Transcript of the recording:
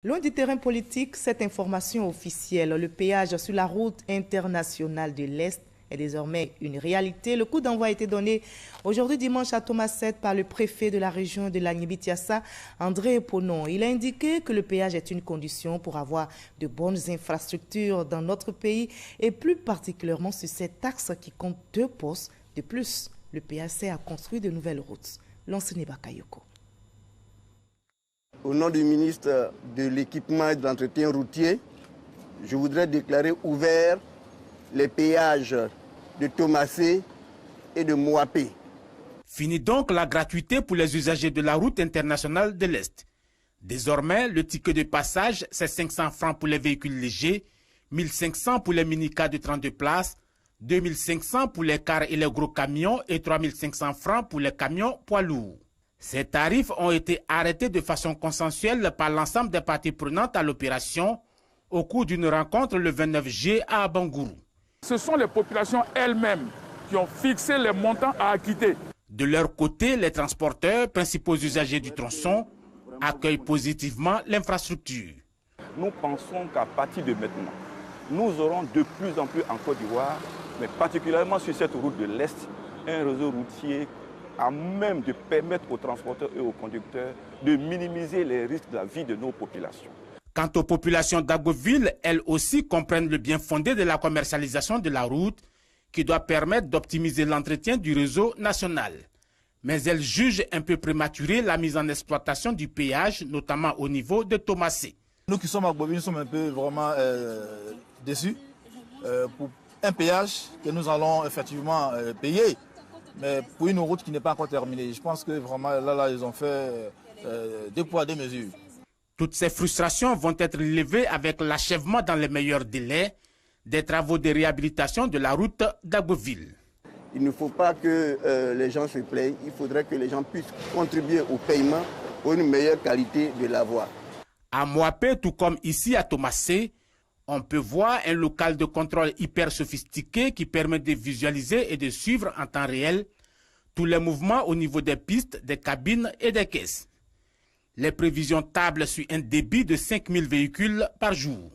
Loin du terrain politique, cette information officielle, le péage sur la route internationale de l'Est est désormais une réalité. Le coup d'envoi a été donné aujourd'hui dimanche à Thomas-7 par le préfet de la région de l'Agnibi-Tiassa, André Ponon. Il a indiqué que le péage est une condition pour avoir de bonnes infrastructures dans notre pays et plus particulièrement sur cet axe qui compte 2 postes. De plus, le péage sert à construire de nouvelles routes. L'enseigne Bakayoko. Au nom du ministre de l'Équipement et de l'Entretien routier, je voudrais déclarer ouverts les péages de Thomassé et de Mouapé. Fini donc la gratuité pour les usagers de la route internationale de l'Est. Désormais, le ticket de passage, c'est 500 francs pour les véhicules légers, 1500 pour les minicars de 32 places, 2500 pour les cars et les gros camions et 3500 francs pour les camions poids lourds. Ces tarifs ont été arrêtés de façon consensuelle par l'ensemble des parties prenantes à l'opération au cours d'une rencontre le 29 juillet à Abangourou. Ce sont les populations elles-mêmes qui ont fixé les montants à acquitter. De leur côté, les transporteurs, principaux usagers du tronçon, accueillent positivement l'infrastructure. Nous pensons qu'à partir de maintenant, nous aurons de plus en plus en Côte d'Ivoire, mais particulièrement sur cette route de l'Est, un réseau routier à même de permettre aux transporteurs et aux conducteurs de minimiser les risques de la vie de nos populations. Quant aux populations d'Agboville, elles aussi comprennent le bien fondé de la commercialisation de la route qui doit permettre d'optimiser l'entretien du réseau national. Mais elles jugent un peu prématuré la mise en exploitation du péage, notamment au niveau de Thomassé. Nous qui sommes à Agboville, nous sommes un peu vraiment déçus pour un péage que nous allons effectivement payer. Mais pour une route qui n'est pas encore terminée, je pense que vraiment là ils ont fait 2 poids 2 mesures. Toutes ces frustrations vont être levées avec l'achèvement dans les meilleurs délais des travaux de réhabilitation de la route d'Agboville. Il ne faut pas que les gens se plaignent, il faudrait que les gens puissent contribuer au paiement pour une meilleure qualité de la voie. À Mouapé, tout comme ici à Thomassé, on peut voir un local de contrôle hyper sophistiqué qui permet de visualiser et de suivre en temps réel tous les mouvements au niveau des pistes, des cabines et des caisses. Les prévisions tablent sur un débit de 5000 véhicules par jour.